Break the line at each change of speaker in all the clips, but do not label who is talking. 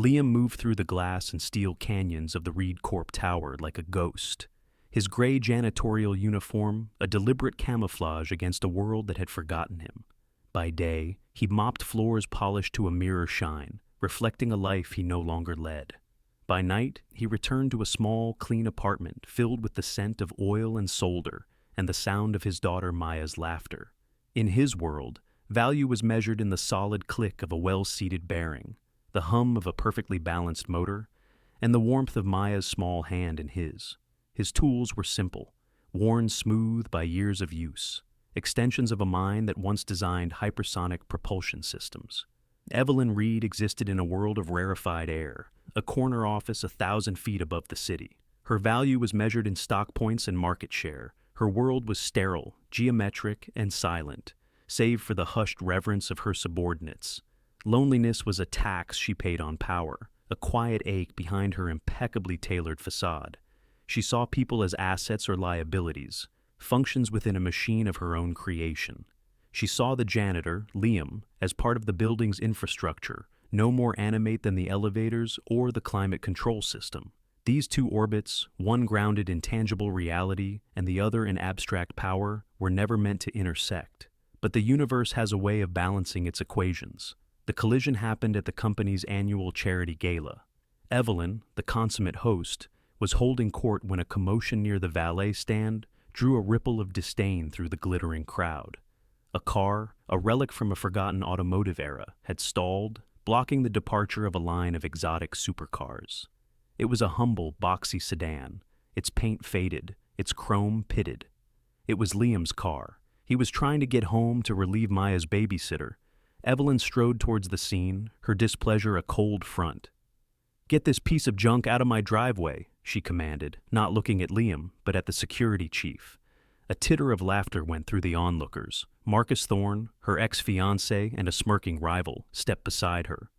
Liam moved through the glass and steel canyons of the Reed Corp Tower like a ghost. His gray janitorial uniform, a deliberate camouflage against a world that had forgotten him. By day, he mopped floors polished to a mirror shine, reflecting a life he no longer led. By night, he returned to a small, clean apartment filled with the scent of oil and solder and the sound of his daughter Maya's laughter. In his world, value was measured in the solid click of a well-seated bearing, the hum of a perfectly balanced motor, and the warmth of Maya's small hand in his. His tools were simple, worn smooth by years of use, extensions of a mind that once designed hypersonic propulsion systems. Evelyn Reed existed in a world of rarefied air, a corner office 1,000 feet above the city. Her value was measured in stock points and market share. Her world was sterile, geometric, and silent, save for the hushed reverence of her subordinates. Loneliness was a tax she paid on power, a quiet ache behind her impeccably tailored facade. She saw people as assets or liabilities, functions within a machine of her own creation. She saw the janitor, Liam, as part of the building's infrastructure, no more animate than the elevators or the climate control system. These two orbits, one grounded in tangible reality and the other in abstract power, were never meant to intersect. But the universe has a way of balancing its equations. The collision happened at the company's annual charity gala. Evelyn, the consummate host, was holding court when a commotion near the valet stand drew a ripple of disdain through the glittering crowd. A car, a relic from a forgotten automotive era, had stalled, blocking the departure of a line of exotic supercars. It was a humble, boxy sedan, its paint faded, its chrome pitted. It was Liam's car. He was trying to get home to relieve Maya's babysitter. Evelyn strode towards the scene, her displeasure a cold front. "Get this piece of junk out of my driveway," she commanded, not looking at Liam, but at the security chief. A titter of laughter went through the onlookers. Marcus Thorne, her ex-fiancé and a smirking rival, stepped beside her.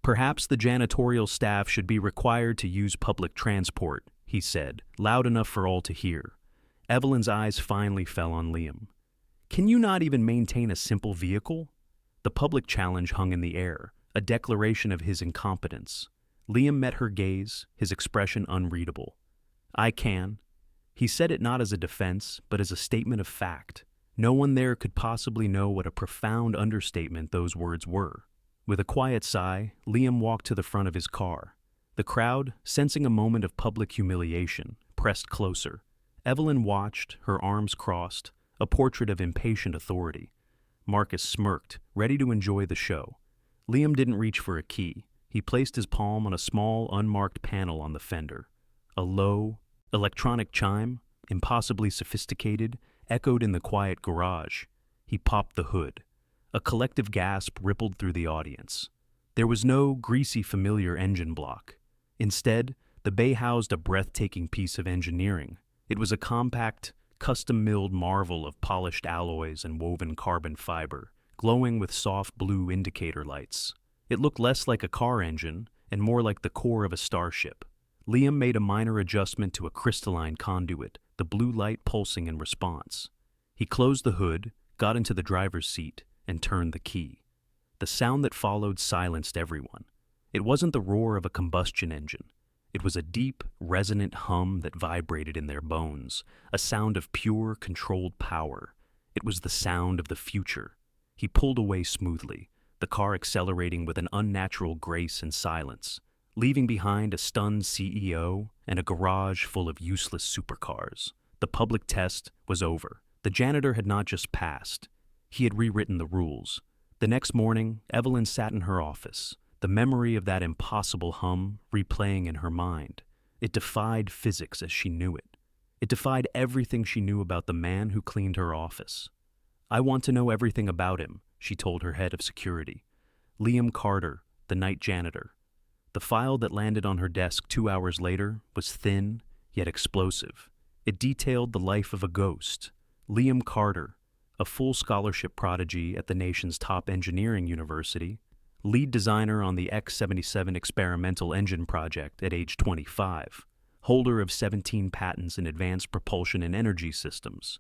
"Perhaps the janitorial staff should be required to use public transport," he said, loud enough for all to hear. Evelyn's eyes finally fell on Liam. "Can you not even maintain a simple vehicle?" The public challenge hung in the air, a declaration of his incompetence. Liam met her gaze, his expression unreadable. "I can." He said it not as a defense, but as a statement of fact. No one there could possibly know what a profound understatement those words were. With a quiet sigh, Liam walked to the front of his car. The crowd, sensing a moment of public humiliation, pressed closer. Evelyn watched, her arms crossed, a portrait of impatient authority. Marcus smirked, ready to enjoy the show. Liam didn't reach for a key. He placed his palm on a small, unmarked panel on the fender. A low, electronic chime, impossibly sophisticated, echoed in the quiet garage. He popped the hood. A collective gasp rippled through the audience. There was no greasy, familiar engine block. Instead, the bay housed a breathtaking piece of engineering. It was a compact, custom-milled marvel of polished alloys and woven carbon fiber, glowing with soft blue indicator lights. It looked less like a car engine and more like the core of a starship. Liam made a minor adjustment to a crystalline conduit, the blue light pulsing in response. He closed the hood, got into the driver's seat, and turned the key. The sound that followed silenced everyone. It wasn't the roar of a combustion engine. It was a deep, resonant hum that vibrated in their bones, a sound of pure, controlled power. It was the sound of the future. He pulled away smoothly, the car accelerating with an unnatural grace and silence, leaving behind a stunned CEO and a garage full of useless supercars. The public test was over. The janitor had not just passed. He had rewritten the rules. The next morning, Evelyn sat in her office, the memory of that impossible hum replaying in her mind. It defied physics as she knew it. It defied everything she knew about the man who cleaned her office. "I want to know everything about him," she told her head of security. Liam Carter, the night janitor. The file that landed on her desk 2 hours later was thin, yet explosive. It detailed the life of a ghost. Liam Carter, a full scholarship prodigy at the nation's top engineering university, lead designer on the X-77 experimental engine project at age 25, holder of 17 patents in advanced propulsion and energy systems.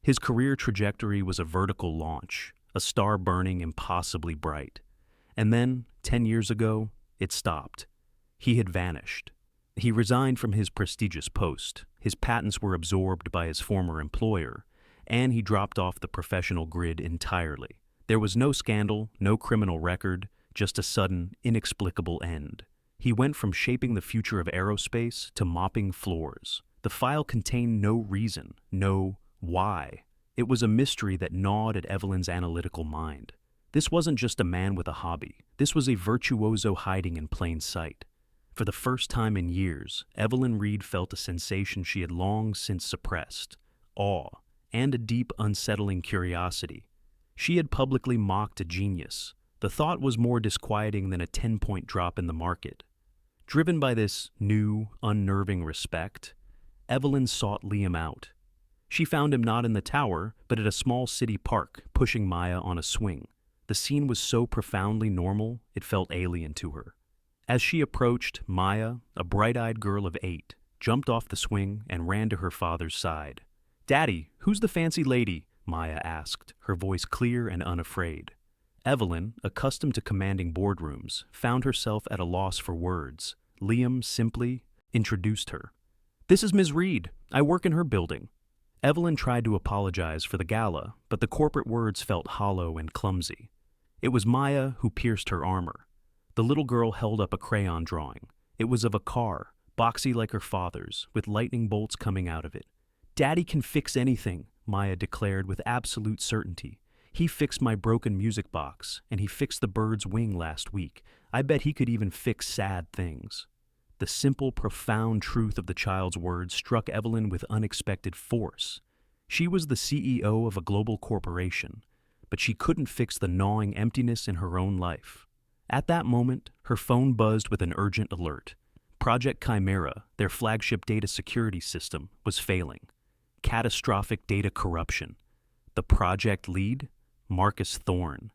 His career trajectory was a vertical launch, a star burning impossibly bright. And then, 10 years ago, it stopped. He had vanished. He resigned from his prestigious post, his patents were absorbed by his former employer, and he dropped off the professional grid entirely. There was no scandal, no criminal record, just a sudden, inexplicable end. He went from shaping the future of aerospace to mopping floors. The file contained no reason, no why. It was a mystery that gnawed at Evelyn's analytical mind. This wasn't just a man with a hobby. This was a virtuoso hiding in plain sight. For the first time in years, Evelyn Reed felt a sensation she had long since suppressed, awe, and a deep, unsettling curiosity. She had publicly mocked a genius. The thought was more disquieting than a 10-point drop in the market. Driven by this new, unnerving respect, Evelyn sought Liam out. She found him not in the tower, but at a small city park, pushing Maya on a swing. The scene was so profoundly normal, it felt alien to her. As she approached, Maya, a bright-eyed girl of 8, jumped off the swing and ran to her father's side. "Daddy, who's the fancy lady?" Maya asked, her voice clear and unafraid. Evelyn, accustomed to commanding boardrooms, found herself at a loss for words. Liam simply introduced her. "This is Ms. Reed. I work in her building." Evelyn tried to apologize for the gala, but the corporate words felt hollow and clumsy. It was Maya who pierced her armor. The little girl held up a crayon drawing. It was of a car, boxy like her father's, with lightning bolts coming out of it. "Daddy can fix anything," Maya declared with absolute certainty. "He fixed my broken music box, and he fixed the bird's wing last week. I bet he could even fix sad things." The simple, profound truth of the child's words struck Evelyn with unexpected force. She was the CEO of a global corporation, but she couldn't fix the gnawing emptiness in her own life. At that moment, her phone buzzed with an urgent alert. Project Chimera, their flagship data security system, was failing. Catastrophic data corruption. The project lead? Marcus Thorne.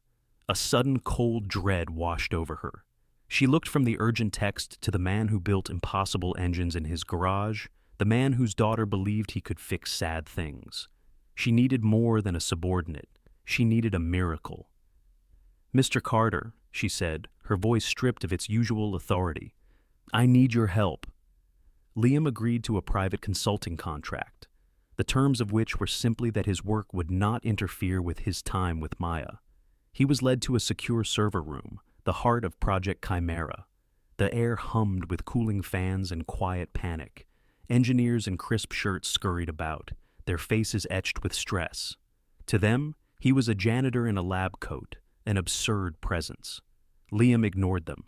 A sudden cold dread washed over her. She looked from the urgent text to the man who built impossible engines in his garage, the man whose daughter believed he could fix sad things. She needed more than a subordinate. She needed a miracle. "Mr. Carter," she said, her voice stripped of its usual authority, "I need your help." Liam agreed to a private consulting contract, the terms of which were simply that his work would not interfere with his time with Maya. He was led to a secure server room, the heart of Project Chimera. The air hummed with cooling fans and quiet panic. Engineers in crisp shirts scurried about, their faces etched with stress. To them, he was a janitor in a lab coat, an absurd presence. Liam ignored them.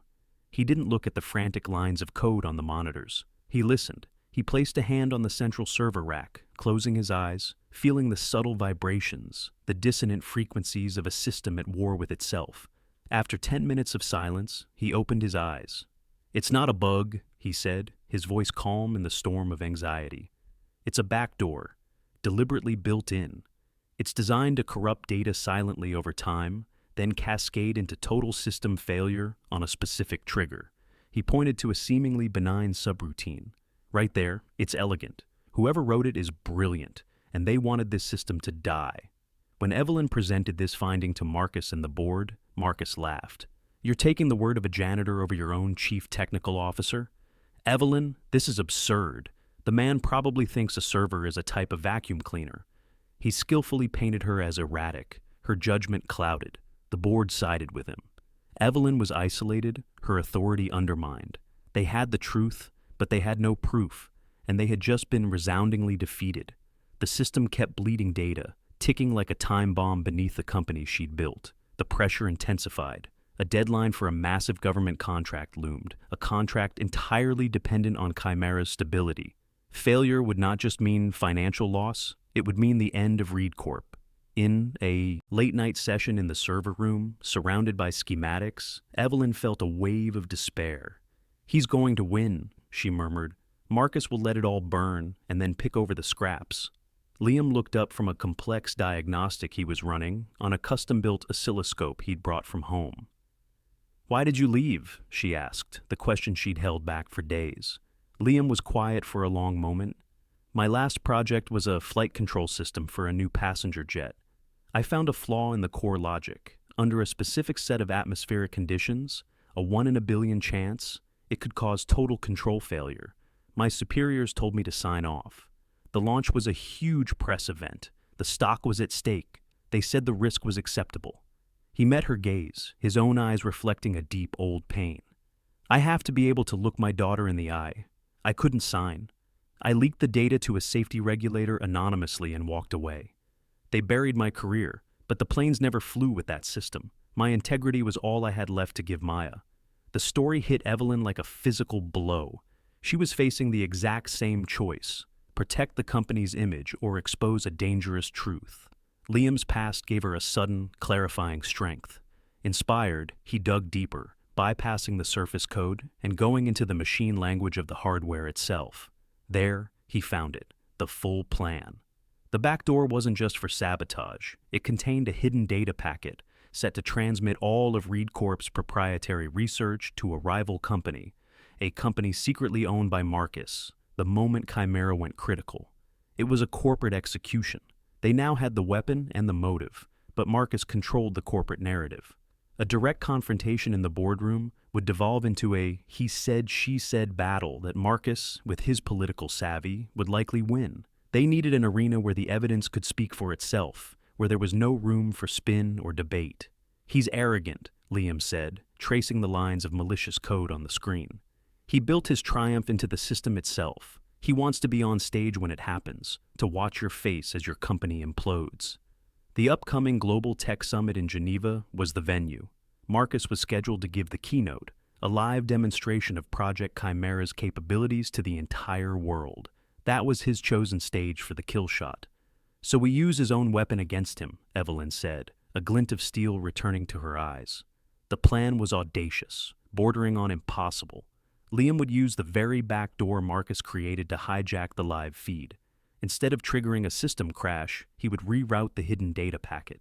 He didn't look at the frantic lines of code on the monitors. He listened. He placed a hand on the central server rack, closing his eyes, feeling the subtle vibrations, the dissonant frequencies of a system at war with itself. After 10 minutes of silence, he opened his eyes. "It's not a bug," he said, his voice calm in the storm of anxiety. "It's a backdoor, deliberately built in. It's designed to corrupt data silently over time, then cascade into total system failure on a specific trigger." He pointed to a seemingly benign subroutine. "Right there, it's elegant. Whoever wrote it is brilliant, and they wanted this system to die." When Evelyn presented this finding to Marcus and the board, Marcus laughed. "You're taking the word of a janitor over your own chief technical officer? Evelyn, this is absurd. The man probably thinks a server is a type of vacuum cleaner." He skillfully painted her as erratic, her judgment clouded. The board sided with him. Evelyn was isolated, her authority undermined. They had the truth, but they had no proof, and they had just been resoundingly defeated. The system kept bleeding data, ticking like a time bomb beneath the company she'd built. The pressure intensified. A deadline for a massive government contract loomed, a contract entirely dependent on Chimera's stability. Failure would not just mean financial loss, it would mean the end of Reed Corp. In a late-night session in the server room, surrounded by schematics, Evelyn felt a wave of despair. "He's going to win," she murmured. "Marcus will let it all burn and then pick over the scraps." Liam looked up from a complex diagnostic he was running on a custom-built oscilloscope he'd brought from home. "Why did you leave?" she asked, the question she'd held back for days. Liam was quiet for a long moment. "My last project was a flight control system for a new passenger jet. I found a flaw in the core logic. Under a specific set of atmospheric conditions, a 1 in a billion chance, It could cause total control failure. My superiors told me to sign off. The launch was a huge press event. The stock was at stake. They said the risk was acceptable. He met her gaze, his own eyes reflecting a deep old pain. I have to be able to look my daughter in the eye. I couldn't sign. I leaked the data to a safety regulator anonymously and walked away. They buried my career, but the planes never flew with that system. My integrity was all I had left to give Maya. The story hit Evelyn like a physical blow. She was facing the exact same choice: protect the company's image or expose a dangerous truth. Liam's past gave her a sudden, clarifying strength. Inspired, he dug deeper, bypassing the surface code and going into the machine language of the hardware itself. There, he found it, the full plan. The backdoor wasn't just for sabotage. It contained a hidden data packet set to transmit all of Reed Corp's proprietary research to a rival company, a company secretly owned by Marcus, the moment Chimera went critical. It was a corporate execution. They now had the weapon and the motive, but Marcus controlled the corporate narrative. A direct confrontation in the boardroom would devolve into a he said, she said battle that Marcus, with his political savvy, would likely win. They needed an arena where the evidence could speak for itself, where there was no room for spin or debate. He's arrogant, Liam said, tracing the lines of malicious code on the screen. He built his triumph into the system itself. He wants to be on stage when it happens, to watch your face as your company implodes. The upcoming Global Tech Summit in Geneva was the venue. Marcus was scheduled to give the keynote, a live demonstration of Project Chimera's capabilities to the entire world. That was his chosen stage for the kill shot. So we use his own weapon against him, Evelyn said, a glint of steel returning to her eyes. The plan was audacious, bordering on impossible. Liam would use the very back door Marcus created to hijack the live feed. Instead of triggering a system crash, he would reroute the hidden data packet.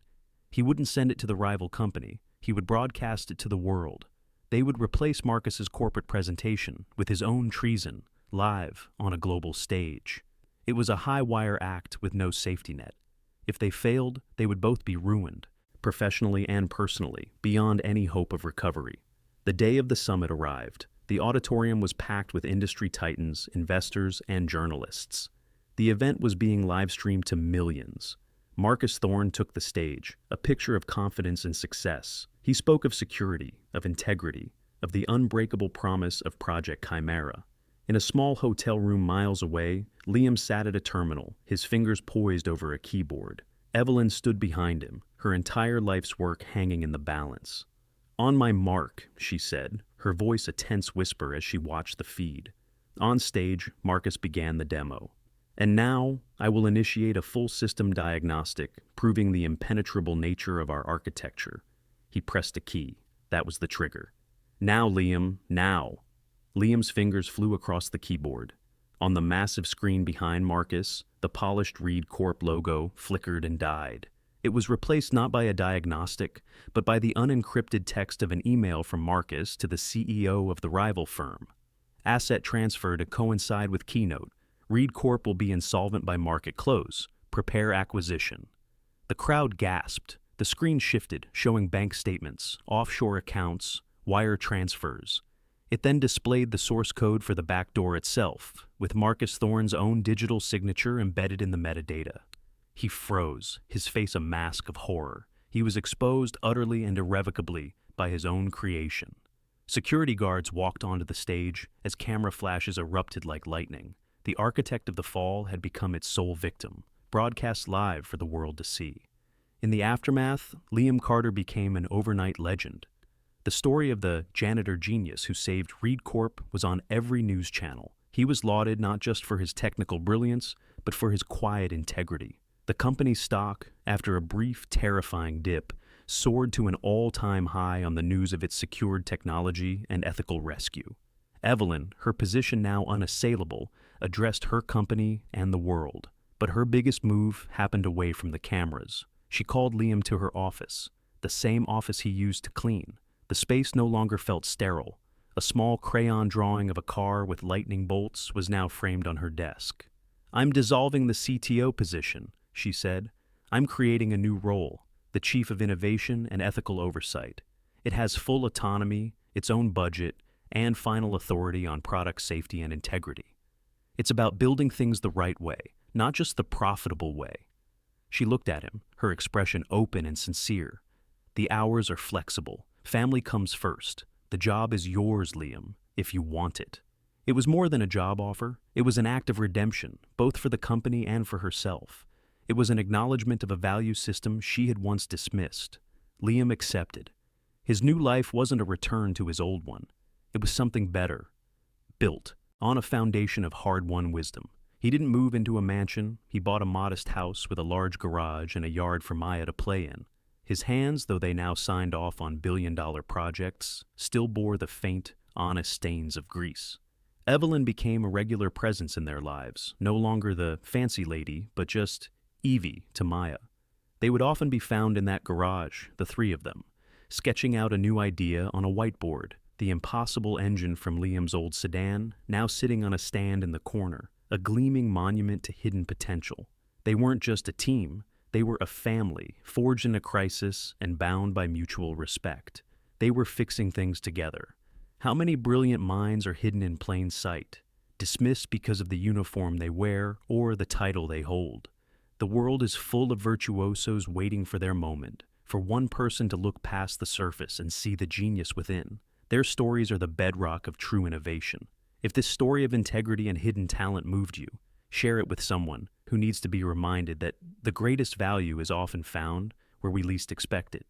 He wouldn't send it to the rival company. He would broadcast it to the world. They would replace Marcus's corporate presentation with his own treason, live on a global stage. It was a high-wire act with no safety net. If they failed, they would both be ruined, professionally and personally, beyond any hope of recovery. The day of the summit arrived. The auditorium was packed with industry titans, investors, and journalists. The event was being live-streamed to millions. Marcus Thorne took the stage, a picture of confidence and success. He spoke of security, of integrity, of the unbreakable promise of Project Chimera. In a small hotel room miles away, Liam sat at a terminal, his fingers poised over a keyboard. Evelyn stood behind him, her entire life's work hanging in the balance. "On my mark," she said, her voice a tense whisper as she watched the feed. On stage, Marcus began the demo. "And now, I will initiate a full system diagnostic, proving the impenetrable nature of our architecture." He pressed a key. That was the trigger. "Now, Liam, now." Liam's fingers flew across the keyboard. On the massive screen behind Marcus, the polished Reed Corp logo flickered and died. It was replaced not by a diagnostic, but by the unencrypted text of an email from Marcus to the CEO of the rival firm. Asset transfer to coincide with keynote. Reed Corp will be insolvent by market close. Prepare acquisition. The crowd gasped. The screen shifted, showing bank statements, offshore accounts, wire transfers. It then displayed the source code for the backdoor itself, with Marcus Thorne's own digital signature embedded in the metadata. He froze, his face a mask of horror. He was exposed utterly and irrevocably by his own creation. Security guards walked onto the stage as camera flashes erupted like lightning. The architect of the fall had become its sole victim, broadcast live for the world to see. In the aftermath, Liam Carter became an overnight legend. The story of the janitor genius who saved Reed Corp was on every news channel. He was lauded not just for his technical brilliance, but for his quiet integrity. The company's stock, after a brief, terrifying dip, soared to an all-time high on the news of its secured technology and ethical rescue. Evelyn, her position now unassailable, addressed her company and the world. But her biggest move happened away from the cameras. She called Liam to her office, the same office he used to clean. The space no longer felt sterile. A small crayon drawing of a car with lightning bolts was now framed on her desk. "I'm dissolving the CTO position," she said. "I'm creating a new role, the Chief of Innovation and Ethical Oversight. It has full autonomy, its own budget, and final authority on product safety and integrity. It's about building things the right way, not just the profitable way. She looked at him, her expression open and sincere. The hours are flexible. Family comes first. The job is yours, Liam, if you want it. It was more than a job offer. It was an act of redemption, both for the company and for herself. It was an acknowledgement of a value system she had once dismissed. Liam accepted. His new life wasn't a return to his old one. It was something better, built on a foundation of hard-won wisdom. He didn't move into a mansion. He bought a modest house with a large garage and a yard for Maya to play in. His hands, though they now signed off on billion-dollar projects, still bore the faint, honest stains of grease. Evelyn became a regular presence in their lives, no longer the fancy lady, but just Evie to Maya. They would often be found in that garage, the three of them, sketching out a new idea on a whiteboard, the impossible engine from Liam's old sedan, now sitting on a stand in the corner, a gleaming monument to hidden potential. They weren't just a team, they were a family, forged in a crisis and bound by mutual respect. They were fixing things together. How many brilliant minds are hidden in plain sight, dismissed because of the uniform they wear or the title they hold? The world is full of virtuosos waiting for their moment, for one person to look past the surface and see the genius within. Their stories are the bedrock of true innovation. If this story of integrity and hidden talent moved you, share it with someone who needs to be reminded that the greatest value is often found where we least expect it.